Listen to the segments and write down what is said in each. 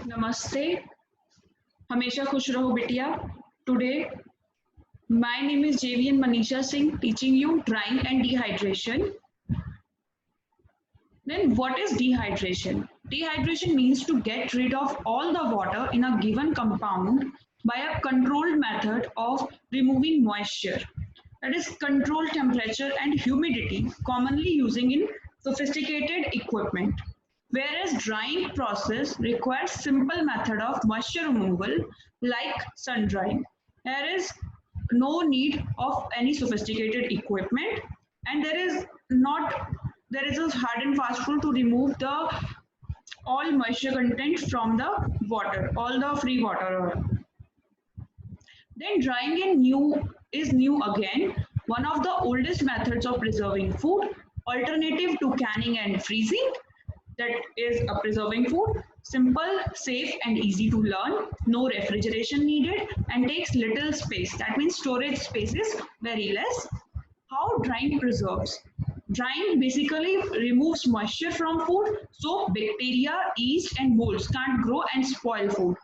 नमस्ते, हमेशा खुश रहो बिटिया. Today, my name is JVN Manisha Singh, teaching you drying and dehydration. Then, what is dehydration? Dehydration means to get rid of all the water in a given compound by a controlled method of removing moisture. That is, control temperature and humidity, commonly using in sophisticated equipment. Whereas drying process requires simple method of moisture removal like sun drying. There is no need of any sophisticated equipment, and there is a hard and fast rule to remove the all moisture content from the water, all the free water. Then drying is new again, one of the oldest methods of preserving food, alternative to canning and freezing. That is a preserving food, simple, safe, and easy to learn. No refrigeration needed, and takes little space. That means storage space is very less. How drying preserves? Drying basically removes moisture from food, so bacteria, yeast, and molds can't grow and spoil food.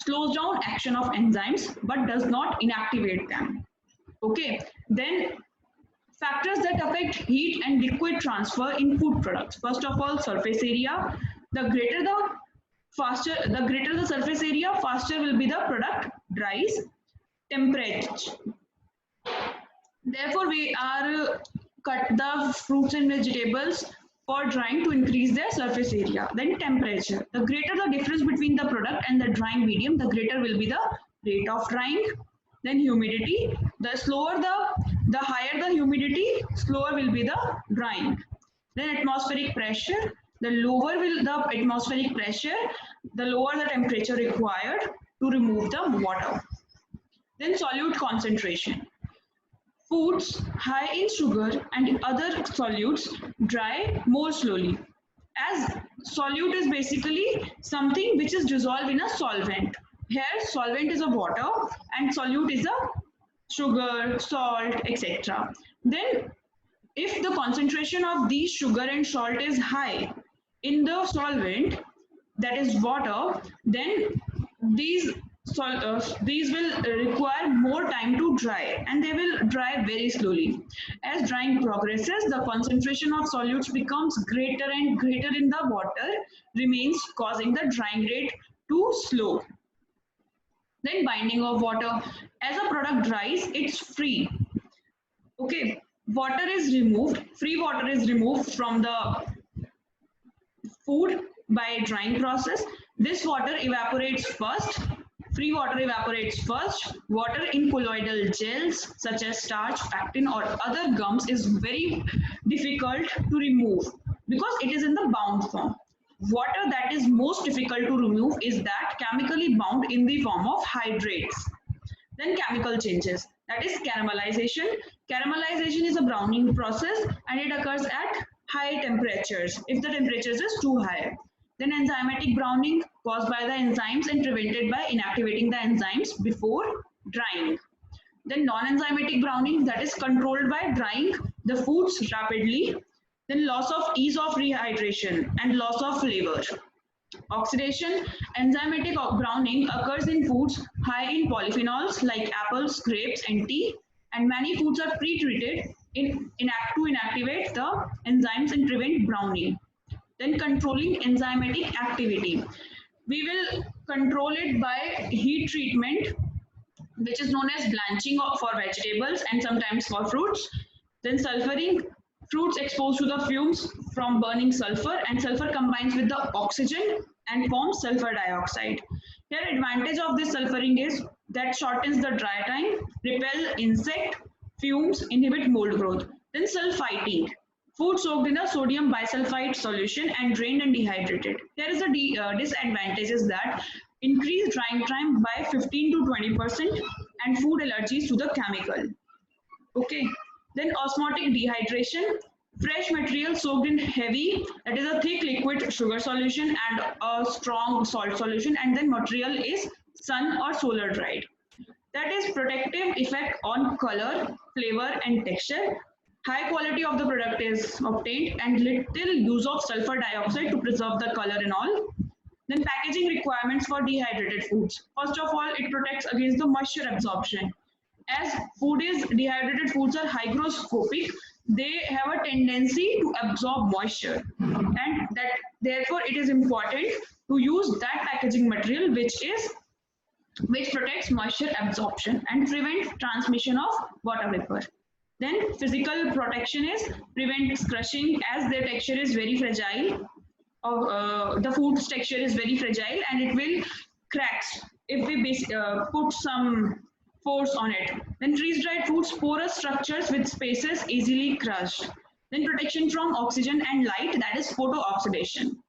Slows down action of enzymes but does not inactivate them. Okay, then factors that affect heat and liquid transfer in food products. First of all, surface area. The greater the surface area, faster will be the product dries. Temperature. Therefore, we are cut the fruits and vegetables for drying to increase their surface area. Then temperature. The greater the difference between the product and the drying medium, the greater will be the rate of drying. Then humidity. The higher the humidity, slower will be the drying. Then atmospheric pressure. The lower will the atmospheric pressure, the lower the temperature required to remove the water. Then solute concentration. Foods high in sugar and other solutes dry more slowly. As solute is basically something which is dissolved in a solvent. Here, solvent is a water and solute is a sugar, salt, etc. Then, if the concentration of these sugar and salt is high in the solvent, that is water, then these these will require more time to dry and they will dry very slowly. As drying progresses, the concentration of solutes becomes greater and greater in the water remains, causing the drying rate to slow. Then binding of water. As a product dries, it's free. Okay, water is removed, free water is removed from the food by drying process. This water evaporates first. Free water evaporates first. Water in colloidal gels such as starch, pectin or other gums is very difficult to remove because it is in the bound form. Water that is most difficult to remove is that chemically bound in the form of hydrates. Then chemical changes, that is caramelization. Caramelization is a browning process and it occurs at high temperatures if the temperatures is too high. Then enzymatic browning caused by the enzymes and prevented by inactivating the enzymes before drying. Then non-enzymatic browning, that is controlled by drying the foods rapidly. Then loss of ease of rehydration and loss of flavor. Oxidation, enzymatic browning occurs in foods high in polyphenols like apples, grapes, and tea, and many foods are pre-treated to inactivate the enzymes and prevent browning. Then controlling enzymatic activity. We will control it by heat treatment, which is known as blanching for vegetables and sometimes for fruits. Then sulfuring, fruits exposed to the fumes from burning sulfur and sulfur combines with the oxygen and forms sulfur dioxide. Here advantage of this sulfuring is that shortens the dry time, repel insect, fumes, inhibit mold growth. Then sulfiting, food soaked in a sodium bisulfite solution and drained and dehydrated. There is a disadvantage is that increased drying time by 15 to 20% and food allergies to the chemical. Okay, then osmotic dehydration, fresh material soaked in heavy, that is a thick liquid sugar solution and a strong salt solution, and then material is sun or solar dried. That is protective effect on color, flavor and texture. High quality of the product is obtained and little use of sulfur dioxide to preserve the color and all. Then packaging requirements for dehydrated foods. First of all, it protects against the moisture absorption. As dehydrated foods are hygroscopic, they have a tendency to absorb moisture, and that therefore it is important to use that packaging material which protects moisture absorption and prevent transmission of water vapor. Then physical protection is prevents crushing, as their texture is very fragile. The food's texture is very fragile and it will cracks if we put some force on it. Then freeze-dried foods, porous structures with spaces easily crushed. Then protection from oxygen and light, that is photo-oxidation.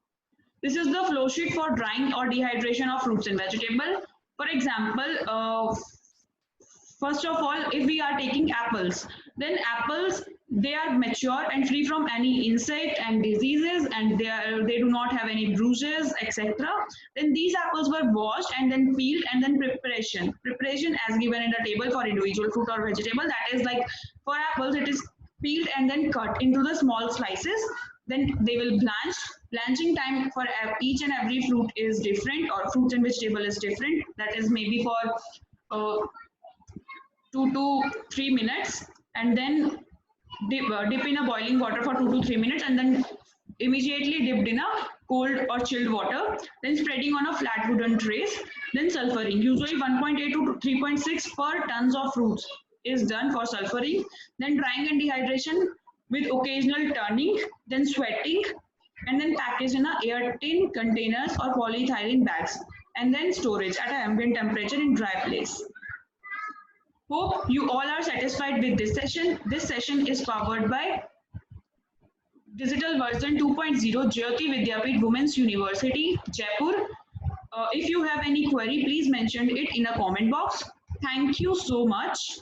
This is the flow sheet for drying or dehydration of fruits and vegetables. For example, first of all, if we are taking apples, then apples, they are mature and free from any insect and diseases, and they do not have any bruises, etc. Then these apples were washed and then peeled, and then preparation as given in the table for individual fruit or vegetable. That is like for apples, it is peeled and then cut into the small slices. Then they will blanch. Blanching time for each and every fruit is different, or fruit and vegetable is different. That is maybe for 2 to 3 minutes, and then dip in a boiling water for 2 to 3 minutes, and then immediately dipped in a cold or chilled water, then spreading on a flat wooden trays, then sulfuring. Usually 1.8 to 3.6 per tons of fruits is done for sulfuring. Then drying and dehydration with occasional turning, then sweating, and then packaged in a air-tin containers or polyethylene bags, and then storage at an ambient temperature in dry place. Hope you all are satisfied with this session. This session is powered by Digital Version 2.0, Jyoti Vidyapeeth Women's University, Jaipur. If you have any query, please mention it in a comment box. Thank you so much.